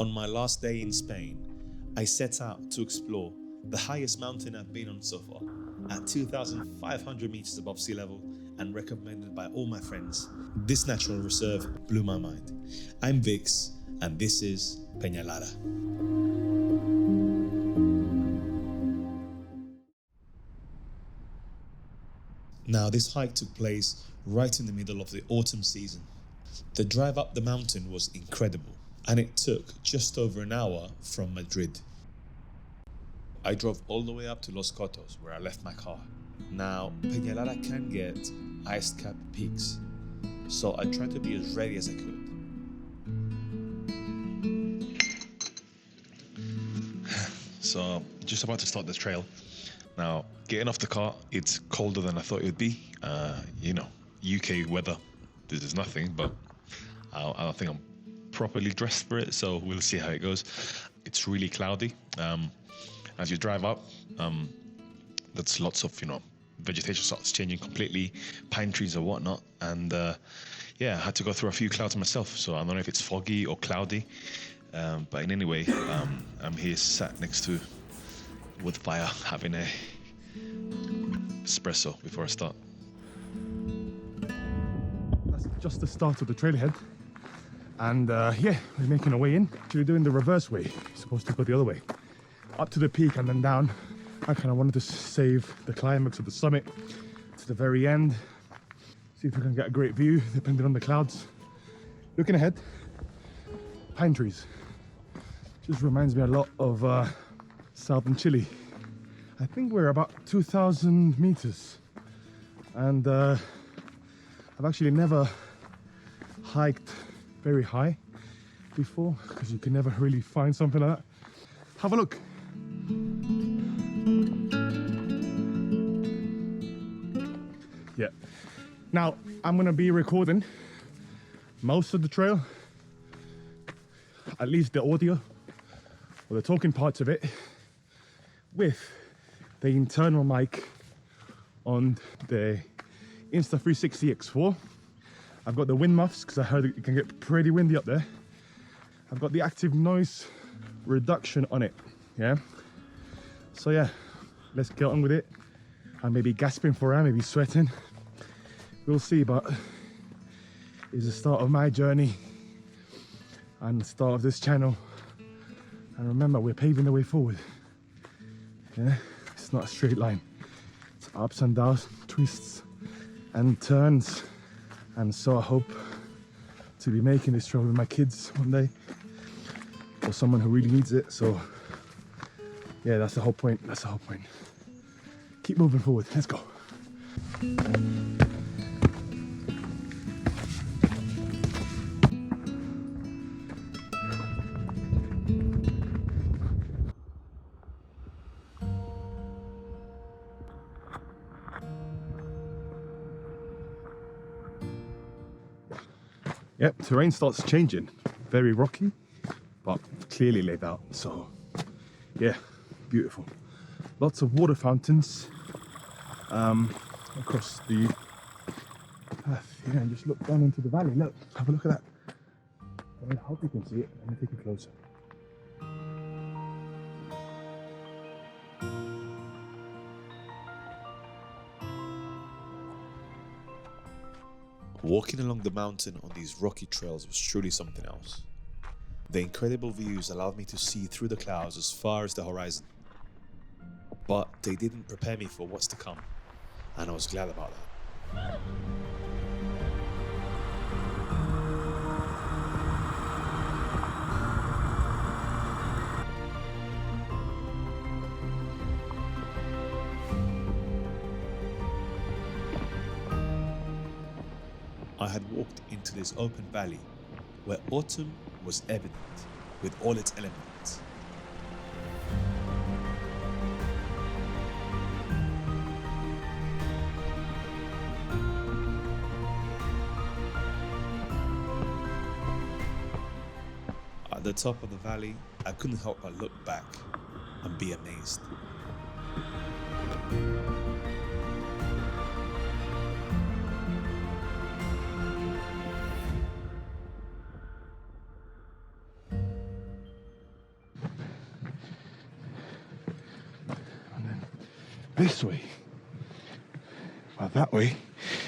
On my last day in Spain, I set out to explore the highest mountain I've been on so far, at 2,500 meters above sea level and recommended by all my friends. This natural reserve blew my mind. I'm Vix, and this is Peñalara. Now, this hike took place right in the middle of the autumn season. The drive up the mountain was incredible, and it took just over an hour from Madrid. I drove all the way up to Los Cotos, where I left my car. Now, Peñalara can get ice-capped peaks, so I tried to be as ready as I could. So, just about to start this trail. Now, getting off the car, it's colder than I thought it would be. UK weather, this is nothing, but I don't think I'm properly dressed for it, so we'll see how it goes. It's really cloudy. As you drive up, there's lots of, vegetation starts changing completely, pine trees or whatnot, and I had to go through a few clouds myself, so I don't know if it's foggy or cloudy, but in any way, I'm here sat next to wood fire, having a espresso before I start. That's just the start of the trailhead, and we're making our way in. We're doing the reverse way. You're supposed to go the other way, up to the peak and then down. I kind of wanted to save the climax of the summit to the very end, see if we can get a great view depending on the clouds. Looking ahead, pine trees. Just reminds me a lot of southern Chile. I think we're about 2,000 meters, and I've actually never hiked very high before, because you can never really find something like that. Have a look. Yeah. Now, I'm gonna be recording most of the trail, at least the audio or the talking parts of it, with the internal mic on the Insta360 X4. I've got the wind muffs because I heard it can get pretty windy up there. I've got the active noise reduction on it. Yeah. So yeah, let's get on with it. I may be gasping for air, maybe sweating. We'll see, but it's the start of my journey and the start of this channel. And remember, we're paving the way forward. Yeah, it's not a straight line. It's ups and downs, twists and turns. And so I hope to be making this trail with my kids one day, or someone who really needs it. So yeah, that's the whole point. That's the whole point. Keep moving forward. Let's go. Yep, terrain starts changing. Very rocky, but clearly laid out. So yeah, beautiful. Lots of water fountains across the path. Yeah, and just look down into the valley. Look, have a look at that. I hope you can see it. Let me take it closer. Walking along the mountain on these rocky trails was truly something else. The incredible views allowed me to see through the clouds as far as the horizon. But they didn't prepare me for what's to come, and I was glad about that. I had walked into this open valley where autumn was evident with all its elements. At the top of the valley, I couldn't help but look back and be amazed. this way. Well, that way.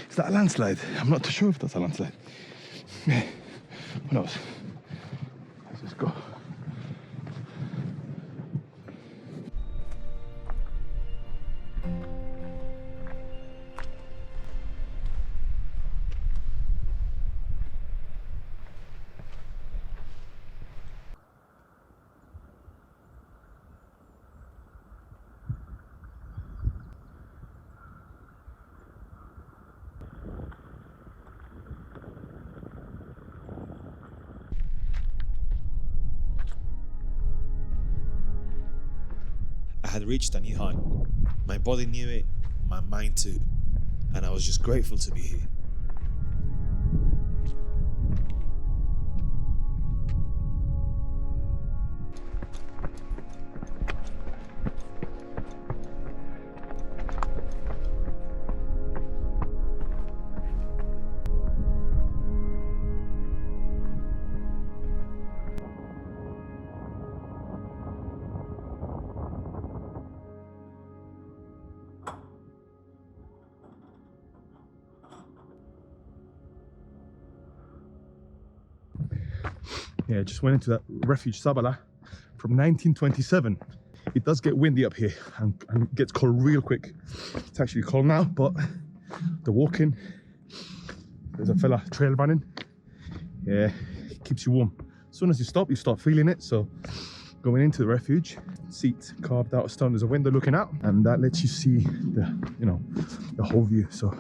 Is that a landslide? I'm not too sure if that's a landslide. Yeah. Who knows? Let's just go. I had reached a new height. My body knew it, my mind too, and I was just grateful to be here. Yeah, just went into that refuge Zabala from 1927. It does get windy up here and it gets cold real quick. It's actually cold now, but the walking, there's a fella trail running. Yeah, it keeps you warm. As soon as you start feeling it. So going into the refuge, seat carved out of stone, there's a window looking out, and that lets you see the whole view. So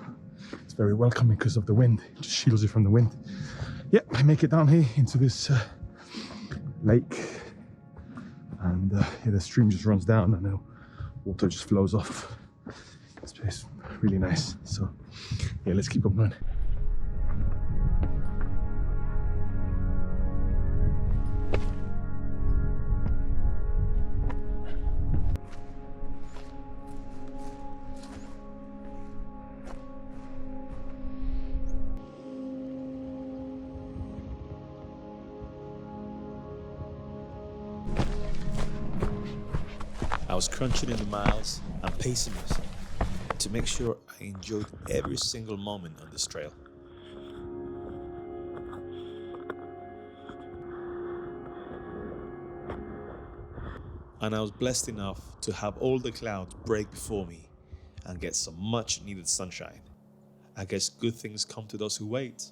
it's very welcoming because of the wind. It just shields you from the wind. Yeah, I make it down here into this lake, and yeah, the stream just runs down and the water just flows off. This place is really nice. So yeah, let's keep on going. I was crunching in the miles and pacing myself to make sure I enjoyed every single moment on this trail. And I was blessed enough to have all the clouds break before me and get some much needed sunshine. I guess good things come to those who wait.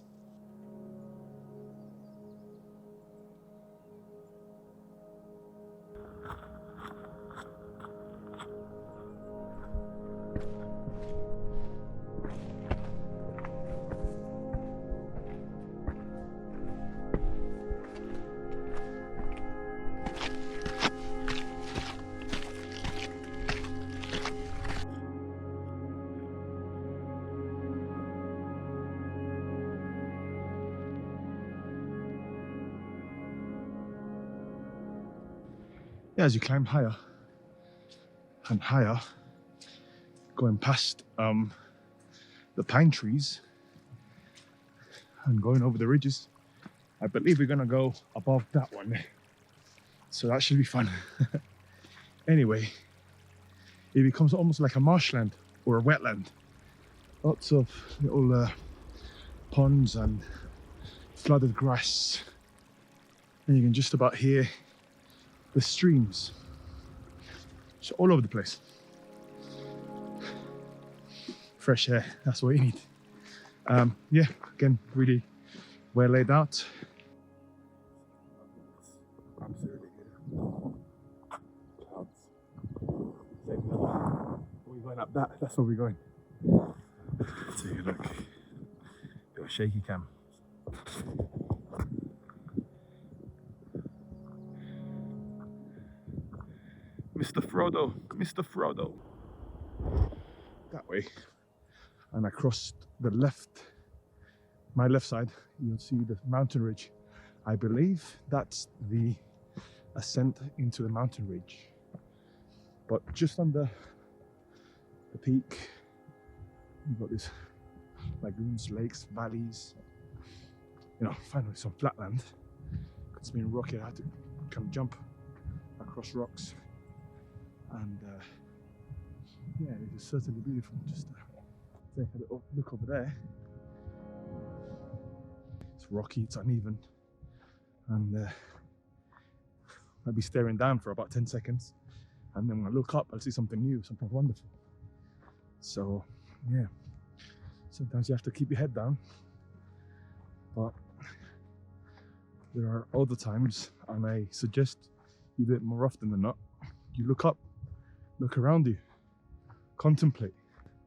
Yeah, as you climb higher and higher, going past the pine trees and going over the ridges, I believe we're gonna go above that one, so that should be fun. Anyway, it becomes almost like a marshland or a wetland. Lots of little ponds and flooded grass, and you can just about hear the streams. It's all over the place. Fresh air, that's what you need. Yeah, again, really well laid out. Absolutely good. Clouds. We're going up that, that's where we're going. Let's take a look. Got a shaky cam. Mr. Frodo, Mr. Frodo. That way. And across the left, my left side, you'll see the mountain ridge. I believe that's the ascent into the mountain ridge. But just under the peak, you've got these lagoons, lakes, valleys. You know, finally some flatland. It's been rocky, I had to kind of jump across rocks. And yeah, it is certainly beautiful. Just take a little look over there. It's rocky, it's uneven, and I'll be staring down for about 10 seconds, and then when I look up, I'll see something new, something wonderful. So, yeah, sometimes you have to keep your head down, but there are other times, and I suggest you do it more often than not. You look up, look around you, contemplate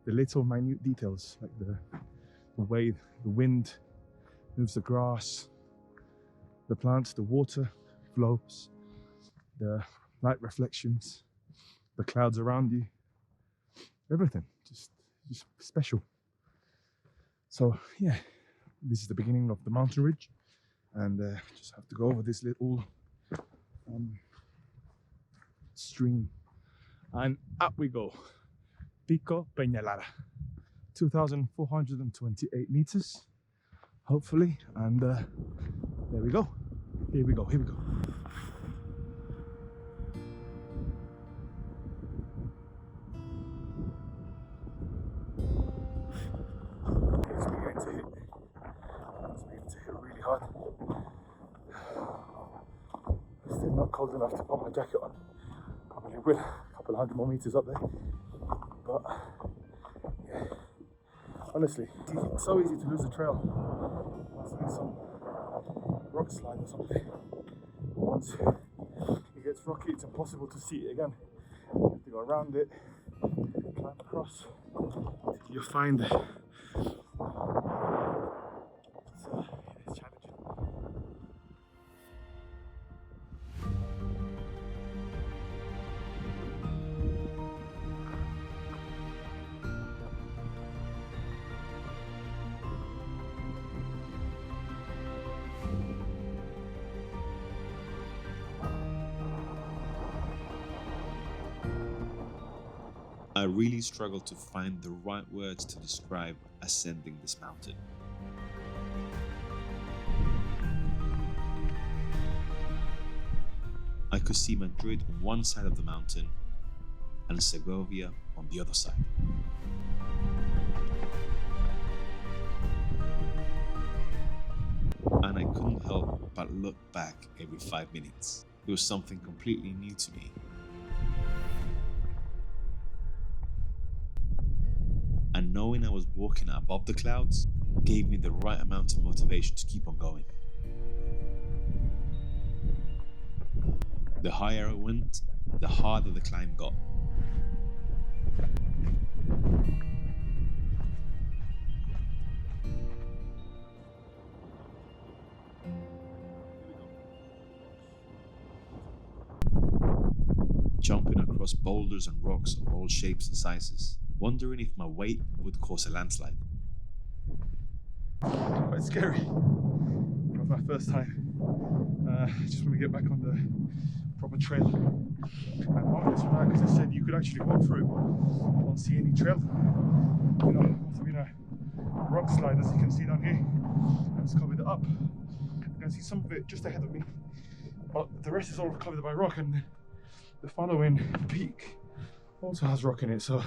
the little minute details, like the way the wind moves the grass, the plants, the water flows, the light reflections, the clouds around you, everything, just special. So yeah, this is the beginning of the mountain ridge, and just have to go over this little stream, and up we go. Pico Peñalara, 2,428 meters, hopefully, and there we go. Here we go. It's beginning to hit really hard. Still not cold enough to put my jacket on. Probably will a couple of 100 more meters up there. But yeah, honestly, it's so easy to lose the trail. Must be some rock slide or something. Once it gets rocky, it's impossible to see it again. You have to go around it, climb across, till you find it. It's challenging. I really struggled to find the right words to describe ascending this mountain. I could see Madrid on one side of the mountain and Segovia on the other side. And I couldn't help but look back every 5 minutes. It was something completely new to me. And knowing I was walking above the clouds gave me the right amount of motivation to keep on going. The higher I went, the harder the climb got. Jumping across boulders and rocks of all shapes and sizes, wondering if my weight would cause a landslide. Quite scary. It was my first time. Just want to get back on the proper trail. And on this one, because I said you could actually walk through, but I don't see any trail. You know, must have been a rock slide, as you can see down here. And it's covered it up. You can see some of it just ahead of me, but the rest is all covered by rock, and the following peak also has rock in it, so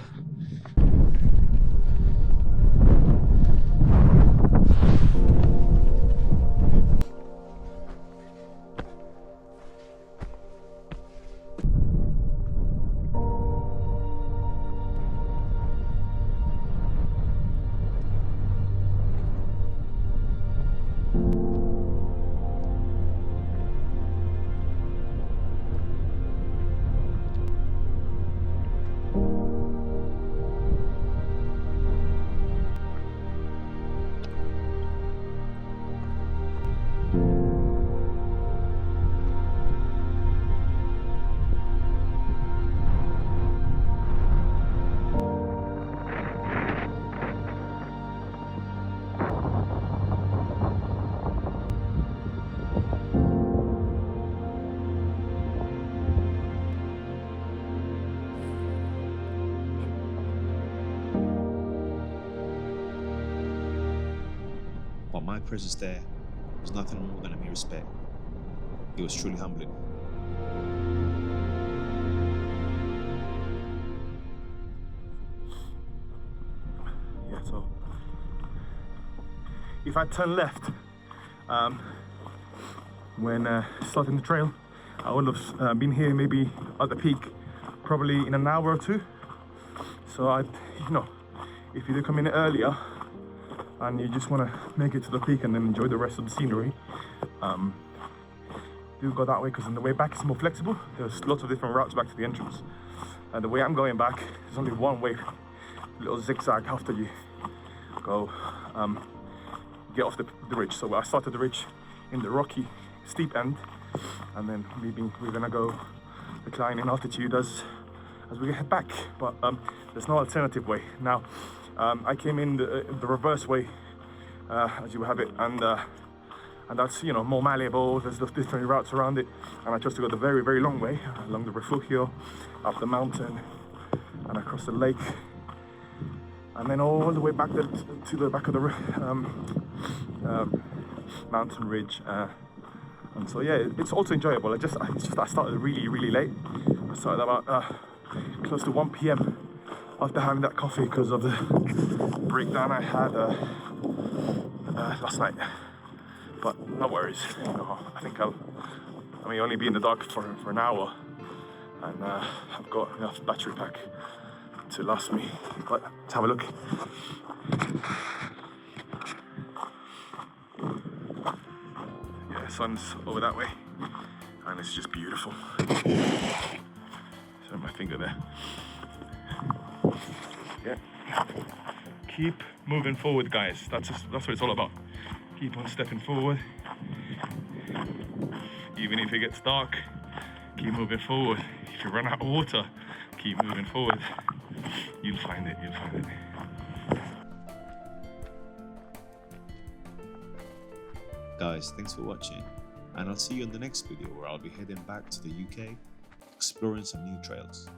my presence there was nothing more than a mere respect. It was truly humbling. if I turn left when starting the trail, I would have been here maybe at the peak probably in an hour or two. So if you do come in earlier and you just want to make it to the peak and then enjoy the rest of the scenery, do go that way, because on the way back it's more flexible. There's lots of different routes back to the entrance. And the way I'm going back, there's only one way, a little zigzag after you go get off the ridge. So I started the ridge in the rocky steep end, and then maybe we're gonna go decline in altitude as we head back. But there's no alternative way. Now I came in the reverse way, as you have it, and that's more malleable. There's different routes around it, and I chose to go the very, very long way along the Refugio, up the mountain and across the lake, and then all the way back to the back of the mountain ridge. And so yeah, it's also enjoyable. It's just I started really, really late. I started about close to 1 p.m. after having that coffee because of the breakdown I had last night. But no worries. I think I may only be in the dark for an hour, and I've got enough battery pack to last me. But let's have a look. Yeah, sun's over that way, and it's just beautiful. So my finger there. Yeah. Keep moving forward, guys. That's what it's all about. Keep on stepping forward. Even if it gets dark, keep moving forward. If you run out of water, keep moving forward. You'll find it, you'll find it. Guys, thanks for watching, and I'll see you in the next video where I'll be heading back to the UK, exploring some new trails.